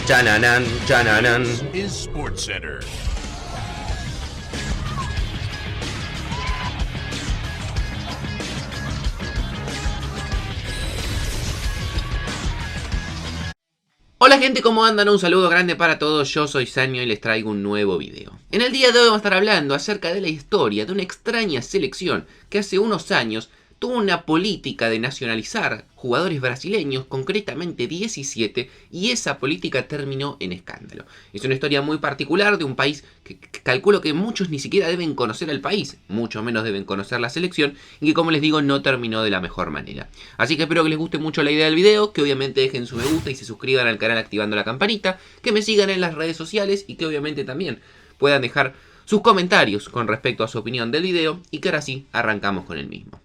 Chananan, chananan. Is SportsCenter. Hola gente, ¿cómo andan? Un saludo grande para todos, yo soy Sanio y les traigo un nuevo video. En el día de hoy vamos a estar hablando acerca de la historia de una extraña selección que hace unos años tuvo una política de nacionalizar jugadores brasileños, concretamente 17, y esa política terminó en escándalo. Es una historia muy particular de un país que calculo que muchos ni siquiera deben conocer al país, mucho menos deben conocer la selección, y que como les digo no terminó de la mejor manera. Así que espero que les guste mucho la idea del video, que obviamente dejen su me gusta y se suscriban al canal activando la campanita, que me sigan en las redes sociales y que obviamente también puedan dejar sus comentarios con respecto a su opinión del video, y que ahora sí arrancamos con el mismo.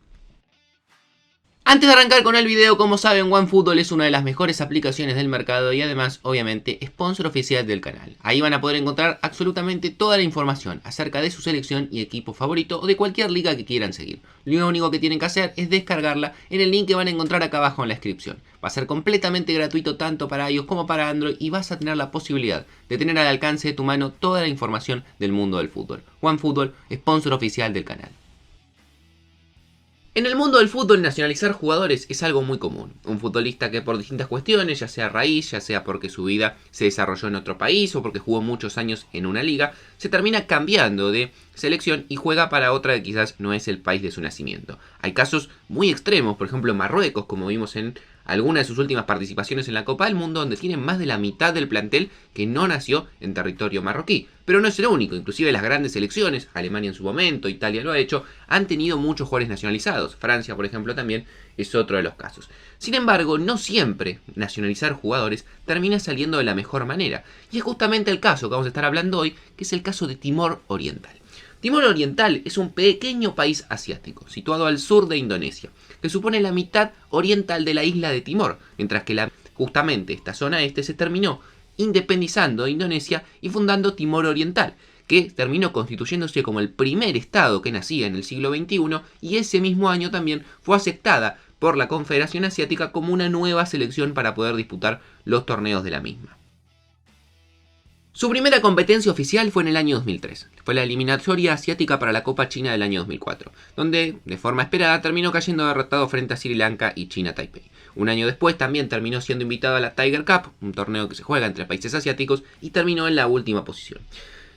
Antes de arrancar con el video, como saben, OneFootball es una de las mejores aplicaciones del mercado y además, obviamente, sponsor oficial del canal. Ahí van a poder encontrar absolutamente toda la información acerca de su selección y equipo favorito o de cualquier liga que quieran seguir. Lo único que tienen que hacer es descargarla en el link que van a encontrar acá abajo en la descripción. Va a ser completamente gratuito tanto para iOS como para Android y vas a tener la posibilidad de tener al alcance de tu mano toda la información del mundo del fútbol. OneFootball, sponsor oficial del canal. En el mundo del fútbol, nacionalizar jugadores es algo muy común. Un futbolista que por distintas cuestiones, ya sea raíz, ya sea porque su vida se desarrolló en otro país o porque jugó muchos años en una liga, se termina cambiando de selección y juega para otra que quizás no es el país de su nacimiento. Hay casos muy extremos, por ejemplo en Marruecos, como vimos en alguna de sus últimas participaciones en la Copa del Mundo, donde tienen más de la mitad del plantel que no nació en territorio marroquí. Pero no es el único, inclusive las grandes selecciones, Alemania en su momento, Italia lo ha hecho, han tenido muchos jugadores nacionalizados. Francia, por ejemplo, también es otro de los casos. Sin embargo, no siempre nacionalizar jugadores termina saliendo de la mejor manera. Y es justamente el caso que vamos a estar hablando hoy, que es el caso de Timor Oriental. Timor Oriental es un pequeño país asiático, situado al sur de Indonesia, que supone la mitad oriental de la isla de Timor, mientras que justamente esta zona este se terminó independizando de Indonesia y fundando Timor Oriental, que terminó constituyéndose como el primer estado que nacía en el siglo XXI y ese mismo año también fue aceptada por la Confederación Asiática como una nueva selección para poder disputar los torneos de la misma. Su primera competencia oficial fue en el año 2003, fue la eliminatoria asiática para la Copa China del año 2004, donde, de forma esperada, terminó cayendo derrotado frente a Sri Lanka y China Taipei. Un año después también terminó siendo invitado a la Tiger Cup, un torneo que se juega entre países asiáticos, y terminó en la última posición.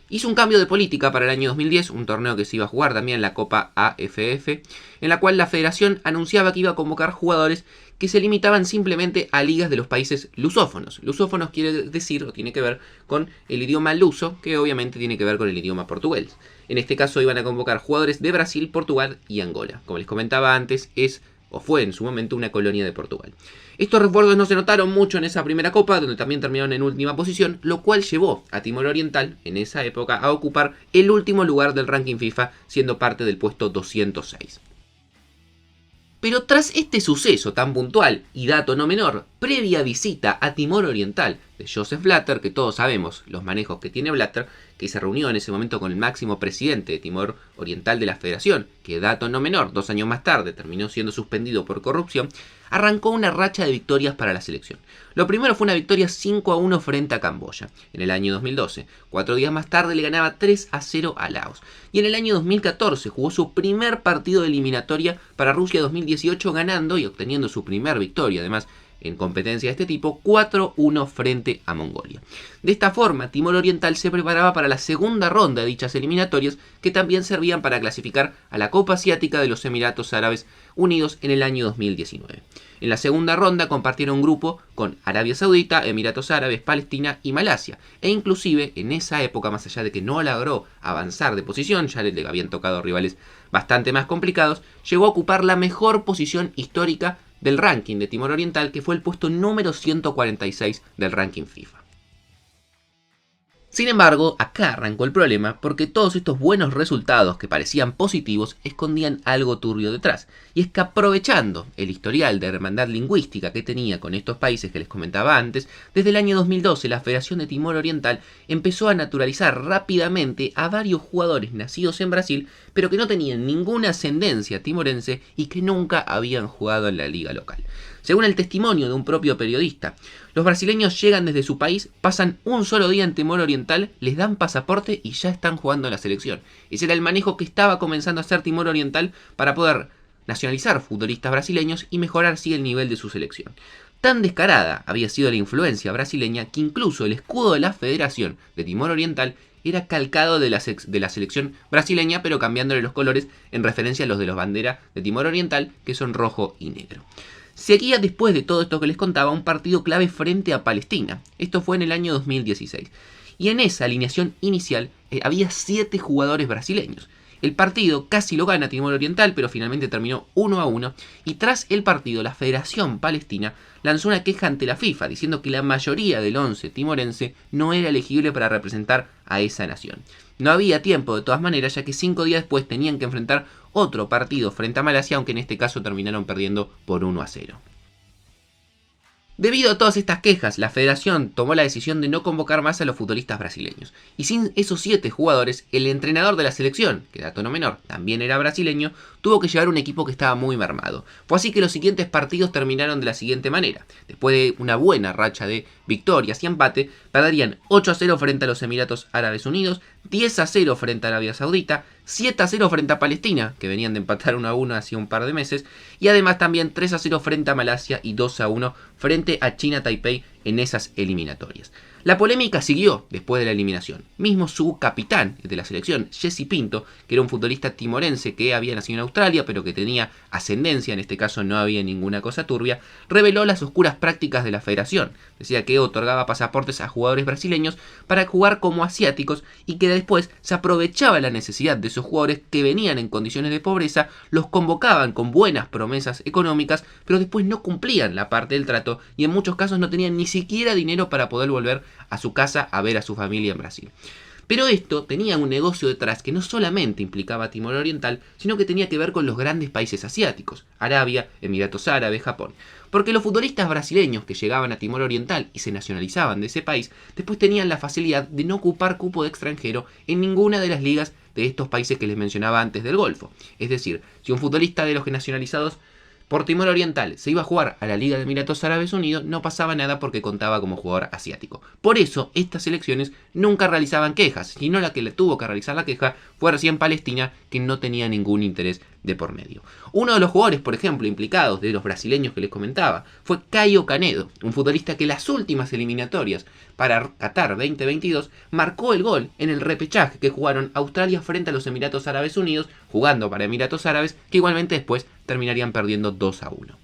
Hizo un cambio de política para el año 2010, un torneo que se iba a jugar también en la Copa AFF, en la cual la federación anunciaba que iba a convocar jugadores que se limitaban simplemente a ligas de los países lusófonos. Lusófonos quiere decir o tiene que ver con el idioma luso, que obviamente tiene que ver con el idioma portugués. En este caso iban a convocar jugadores de Brasil, Portugal y Angola. Como les comentaba antes, fue en su momento una colonia de Portugal. Estos refuerzos no se notaron mucho en esa primera copa, donde también terminaron en última posición, lo cual llevó a Timor Oriental, en esa época, a ocupar el último lugar del ranking FIFA, siendo parte del puesto 206. Pero tras este suceso tan puntual, y dato no menor, previa visita a Timor Oriental de Joseph Blatter, que todos sabemos los manejos que tiene Blatter, que se reunió en ese momento con el máximo presidente de Timor Oriental de la Federación, que dato no menor, 2 años más tarde terminó siendo suspendido por corrupción, arrancó una racha de victorias para la selección. Lo primero fue una victoria 5-1 frente a Camboya, en el año 2012. 4 días más tarde le ganaba 3-0 a Laos. Y en el año 2014 jugó su primer partido de eliminatoria para Rusia 2018, ganando y obteniendo su primer victoria, además, en competencia de este tipo, 4-1 frente a Mongolia. De esta forma, Timor Oriental se preparaba para la segunda ronda de dichas eliminatorias, que también servían para clasificar a la Copa Asiática de los Emiratos Árabes Unidos en el año 2019. En la segunda ronda compartieron grupo con Arabia Saudita, Emiratos Árabes, Palestina y Malasia. E inclusive en esa época, más allá de que no logró avanzar de posición, ya le habían tocado rivales bastante más complicados, llegó a ocupar la mejor posición histórica del ranking de Timor Oriental, que fue el puesto número 146 del ranking FIFA. Sin embargo, acá arrancó el problema porque todos estos buenos resultados que parecían positivos escondían algo turbio detrás. Y es que aprovechando el historial de hermandad lingüística que tenía con estos países que les comentaba antes, desde el año 2012 la Federación de Timor Oriental empezó a naturalizar rápidamente a varios jugadores nacidos en Brasil, pero que no tenían ninguna ascendencia timorense y que nunca habían jugado en la liga local. Según el testimonio de un propio periodista, los brasileños llegan desde su país, pasan un solo día en Timor Oriental, les dan pasaporte y ya están jugando en la selección. Ese era el manejo que estaba comenzando a hacer Timor Oriental para poder nacionalizar futbolistas brasileños y mejorar así el nivel de su selección. Tan descarada había sido la influencia brasileña que incluso el escudo de la Federación de Timor Oriental era calcado de la selección brasileña, pero cambiándole los colores en referencia a los de los banderas de Timor Oriental, que son rojo y negro. Seguía después de todo esto que les contaba un partido clave frente a Palestina. Esto fue en el año 2016. Y en esa alineación inicial había 7 jugadores brasileños. El partido casi lo gana Timor Oriental, pero finalmente terminó 1-1. Y tras el partido, la Federación Palestina lanzó una queja ante la FIFA, diciendo que la mayoría del 11 timorense no era elegible para representar a esa nación. No había tiempo de todas maneras, ya que 5 días después tenían que enfrentar otro partido frente a Malasia, aunque en este caso terminaron perdiendo por 1-0. Debido a todas estas quejas, la federación tomó la decisión de no convocar más a los futbolistas brasileños. Y sin esos 7 jugadores, el entrenador de la selección, que dato no menor, también era brasileño, tuvo que llevar un equipo que estaba muy mermado. Fue así que los siguientes partidos terminaron de la siguiente manera. Después de una buena racha de victorias y empate, perderían 8-0 frente a los Emiratos Árabes Unidos, 10-0 frente a Arabia Saudita, 7-0 frente a Palestina, que venían de empatar 1-1 hace un par de meses, y además también 3-0 frente a Malasia y 2-1 frente a China Taipei en esas eliminatorias. La polémica siguió después de la eliminación. Mismo su capitán de la selección, Jesse Pinto, que era un futbolista timorense que había nacido en Australia, pero que tenía ascendencia, en este caso no había ninguna cosa turbia, reveló las oscuras prácticas de la federación. Decía que otorgaba pasaportes a jugadores brasileños para jugar como asiáticos y que después se aprovechaba la necesidad de esos jugadores que venían en condiciones de pobreza, los convocaban con buenas promesas económicas, pero después no cumplían la parte del trato y en muchos casos no tenían ni siquiera dinero para poder volver a su casa a ver a su familia en Brasil. Pero esto tenía un negocio detrás que no solamente implicaba a Timor Oriental, sino que tenía que ver con los grandes países asiáticos, Arabia, Emiratos Árabes, Japón. Porque los futbolistas brasileños que llegaban a Timor Oriental y se nacionalizaban de ese país, después tenían la facilidad de no ocupar cupo de extranjero en ninguna de las ligas de estos países que les mencionaba antes del Golfo. Es decir, si un futbolista de los nacionalizados por Timor Oriental se iba a jugar a la Liga de Emiratos Árabes Unidos, no pasaba nada porque contaba como jugador asiático. Por eso, estas selecciones nunca realizaban quejas, sino la que le tuvo que realizar la queja fue recién Palestina, que no tenía ningún interés de por medio. Uno de los jugadores, por ejemplo, implicados de los brasileños que les comentaba, fue Caio Canedo, un futbolista que en las últimas eliminatorias para Qatar 2022 marcó el gol en el repechaje que jugaron Australia frente a los Emiratos Árabes Unidos, jugando para Emiratos Árabes, que igualmente después terminarían perdiendo 2-1.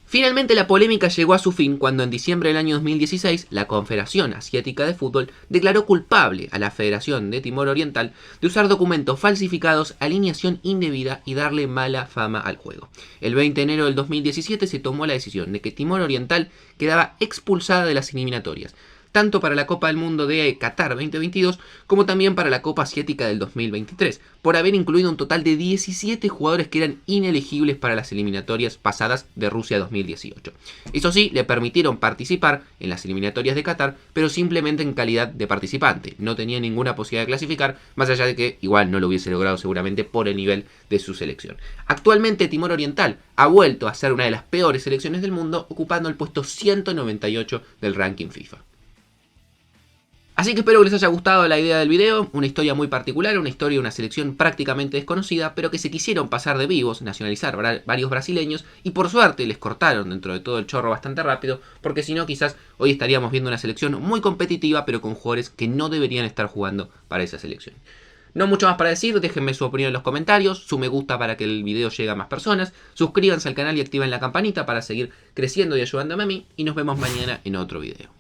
Finalmente la polémica llegó a su fin cuando en diciembre del año 2016 la Confederación Asiática de Fútbol declaró culpable a la Federación de Timor Oriental de usar documentos falsificados, alineación indebida y darle mala fama al juego. El 20 de enero del 2017 se tomó la decisión de que Timor Oriental quedaba expulsada de las eliminatorias, tanto para la Copa del Mundo de Qatar 2022 como también para la Copa Asiática del 2023, por haber incluido un total de 17 jugadores que eran inelegibles para las eliminatorias pasadas de Rusia 2018. Eso sí, le permitieron participar en las eliminatorias de Qatar, pero simplemente en calidad de participante. No tenía ninguna posibilidad de clasificar, más allá de que igual no lo hubiese logrado seguramente por el nivel de su selección. Actualmente Timor Oriental ha vuelto a ser una de las peores selecciones del mundo, ocupando el puesto 198 del ranking FIFA. Así que espero que les haya gustado la idea del video, una historia muy particular, una historia de una selección prácticamente desconocida, pero que se quisieron pasar de vivos, nacionalizar varios brasileños, y por suerte les cortaron dentro de todo el chorro bastante rápido, porque si no quizás hoy estaríamos viendo una selección muy competitiva, pero con jugadores que no deberían estar jugando para esa selección. No mucho más para decir, déjenme su opinión en los comentarios, su me gusta para que el video llegue a más personas, suscríbanse al canal y activen la campanita para seguir creciendo y ayudándome a mí, y nos vemos mañana en otro video.